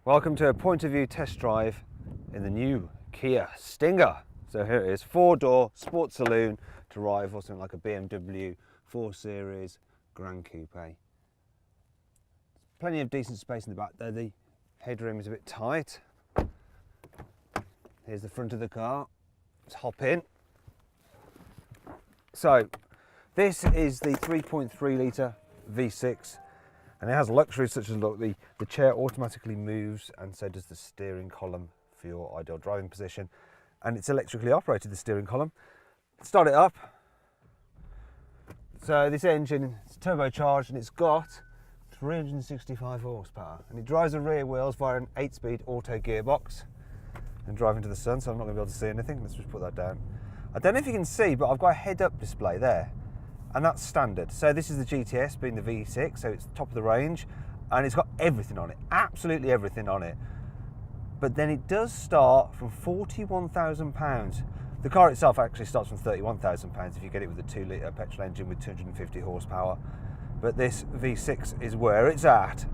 Welcome to a point of view test drive in the new Kia Stinger. So here it is, 4-door sports saloon to rival something like a BMW 4 Series Gran Coupe. Plenty of decent space in the back though, the headroom is a bit tight. Here's the front of the car, let's hop in. So this is the 3.3 litre V6. And it has luxuries such as, look, the chair automatically moves, and so does the steering column for your ideal driving position. And it's electrically operated, the steering column. Start it up. So this engine is turbocharged and it's got 365 horsepower. And it drives the rear wheels via an 8-speed auto gearbox. And driving to the sun, so I'm not going to be able to see anything. Let's just put that down. I don't know if you can see, but I've got a head-up display there. And that's standard. So this is the GTS being the V6, so it's top of the range, and it's got everything on it, absolutely everything on it. But then it does start from £41,000. The car itself actually starts from £31,000 if you get it with a 2-litre petrol engine with 250 horsepower. But this V6 is where it's at.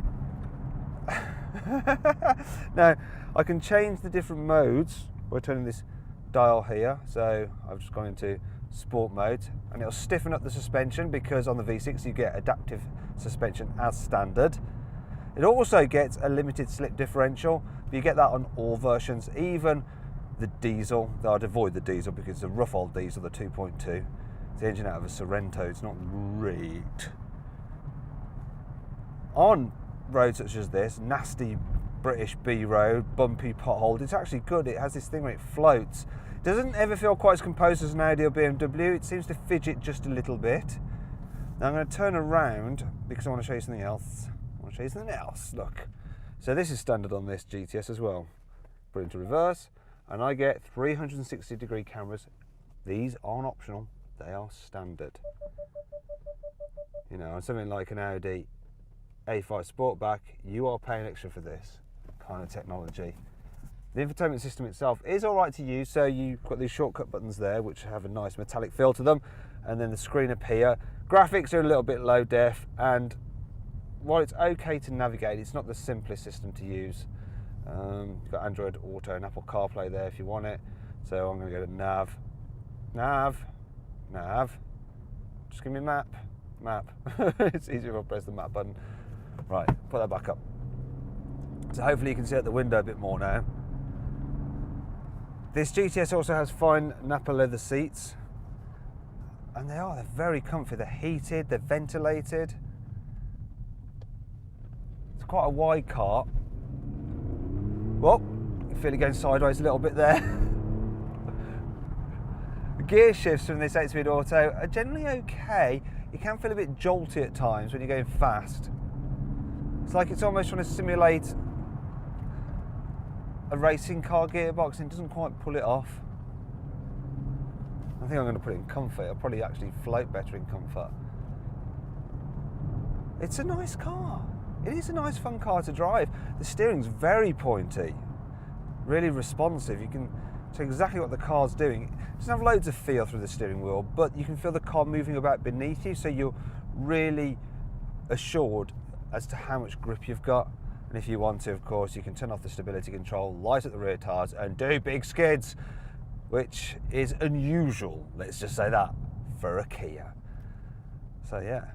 Now, I can change the different modes by turning this dial here. So I've just gone into sport mode, and it'll stiffen up the suspension because on the V6 you get adaptive suspension as standard. It also gets a limited slip differential, but you get that on all versions, even the diesel, though I'd avoid the diesel because it's a rough old diesel, the 2.2. It's the engine out of a Sorento, it's not great. On roads such as this, nasty British B road, bumpy potholed, it's actually good. It has this thing where it floats. Doesn't ever feel quite as composed as an Audi or BMW. It seems to fidget just a little bit. Now I'm going to turn around because I want to show you something else. Look. So this is standard on this GTS as well. Put it into reverse and I get 360-degree cameras. These aren't optional, they are standard. You know, on something like an Audi A5 Sportback, you are paying extra for this kind of technology. The infotainment system itself is all right to use, so you've got these shortcut buttons there which have a nice metallic feel to them, and then the screen up here. Graphics are a little bit low def, and while it's okay to navigate, it's not the simplest system to use. You've got Android Auto and Apple CarPlay there if you want it. So I'm going to go to nav, just give me map. It's easier if I press the map button. Right, put that back up. So hopefully you can see out the window a bit more now. This GTS also has fine Nappa leather seats, and they're very comfy. They're heated, they're ventilated. It's quite a wide car. Well, you feel it going sideways a little bit there. The gear shifts from this 8-speed auto are generally okay. You can feel a bit jolty at times when you're going fast. It's like it's almost trying to simulate a racing car gearbox and it doesn't quite pull it off. I think I'm going to put it in comfort. I'll probably actually float better in comfort. It's a nice car. It is a nice fun car to drive. The steering's very pointy, really responsive. You can tell exactly what the car's doing. It doesn't have loads of feel through the steering wheel, but you can feel the car moving about beneath you, so you're really assured as to how much grip you've got. And if you want to, of course, you can turn off the stability control, light at the rear tires, and do big skids, which is unusual, let's just say that, for a Kia. So yeah,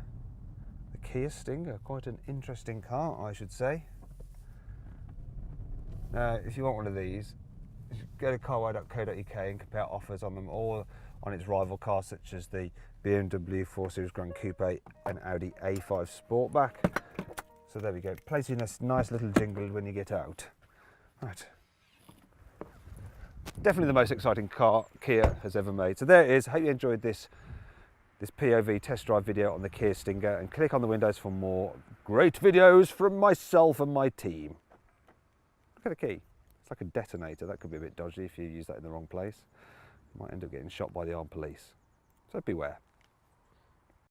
the Kia Stinger, quite an interesting car, I should say. Now, if you want one of these, go to carwow.co.uk and compare offers on them, or on its rival cars such as the BMW 4 Series Gran Coupe and Audi A5 Sportback. So there we go, plays in this nice little jingle when you get out. Right. Definitely the most exciting car Kia has ever made. So there it is. Hope you enjoyed this POV test drive video on the Kia Stinger, and click on the windows for more great videos from myself and my team. Look at the key. It's like a detonator. That could be a bit dodgy if you use that in the wrong place. You might end up getting shot by the armed police. So beware.